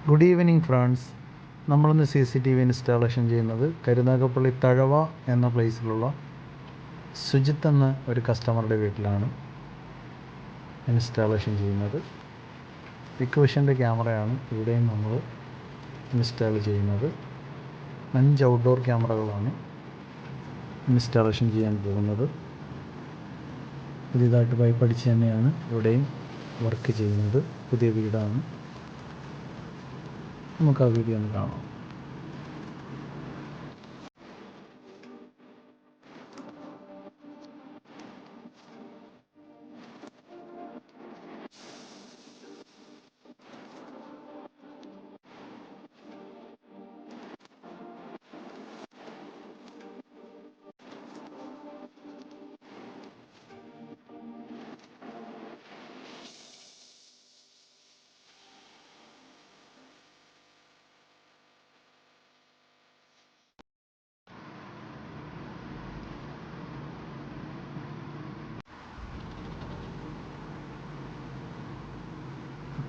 Good evening friends. നമ്മളിന്ന് CCTV installation ചെയ്യുന്നത് കരുനാഗപ്പള്ളി തഴവ എന്ന പ്ലേസിലുള്ള സുജിത്ത് എന്ന ഒരു കസ്റ്റമറുടെ വീട്ടിലാണ് ഇൻസ്റ്റാളേഷൻ ചെയ്യുന്നത്. വിക്കോഷൻ്റെ ക്യാമറയാണ് ഇവിടെയും നമ്മൾ ഇൻസ്റ്റാൾ ചെയ്യുന്നത്. 5 ഔട്ട്ഡോർ ക്യാമറകളാണ് ഇൻസ്റ്റാളേഷൻ ചെയ്യാൻ പോകുന്നത്. പുതിയതായിട്ട് പൈപ്പ് അടിച്ച് തന്നെയാണ് ഇവിടെയും വർക്ക് ചെയ്യുന്നത്. പുതിയ വീടാണ്. നമുക്ക് ആ വീഡിയോ ഒന്ന് കാണാം.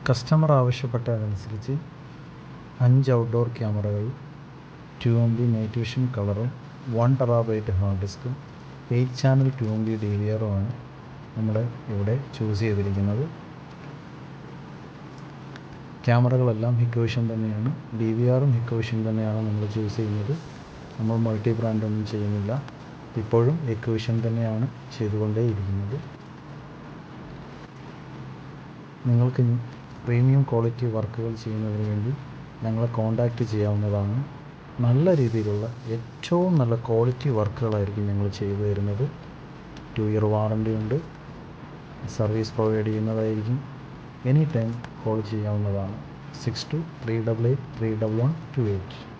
കസ്റ്റമർ ആവശ്യപ്പെട്ടതനുസരിച്ച് 5 ഔട്ട്ഡോർ ക്യാമറകൾ, 2 MB നൈറ്റ് വിഷൻ കളറും 1 TB ഹാർഡ് ഡിസ്കും 8 ചാനൽ 2 MB DVR-ഉമാണ് നമ്മൾ ഇവിടെ ചൂസ് ചെയ്തിരിക്കുന്നത്. ക്യാമറകളെല്ലാം ഹിക്കോവിഷൻ തന്നെയാണ്. DVR-ഉം ഹിക്കോവിഷൻ തന്നെയാണ് നമ്മൾ ചൂസ് ചെയ്യുന്നത്. നമ്മൾ മൾട്ടി ബ്രാൻഡ് ഒന്നും ചെയ്യുന്നില്ല. ഇപ്പോഴും ഹിക്കോവിഷൻ തന്നെയാണ് ചെയ്തുകൊണ്ടേയിരിക്കുന്നത്. നിങ്ങൾക്ക് പ്രീമിയം ക്വാളിറ്റി വർക്കുകൾ ചെയ്യുന്നതിന് വേണ്ടി ഞങ്ങളെ കോൺടാക്റ്റ് ചെയ്യാവുന്നതാണ്. നല്ല രീതിയിലുള്ള ഏറ്റവും നല്ല ക്വാളിറ്റി വർക്കുകളായിരിക്കും ഞങ്ങൾ ചെയ്തു തരുന്നത്. 2 ഇയർ വാറണ്ടി ഉണ്ട്. സർവീസ് പ്രൊവൈഡ് ചെയ്യുന്നതായിരിക്കും. എനി ടൈം കോൾ ചെയ്യാവുന്നതാണ്. 6238831128.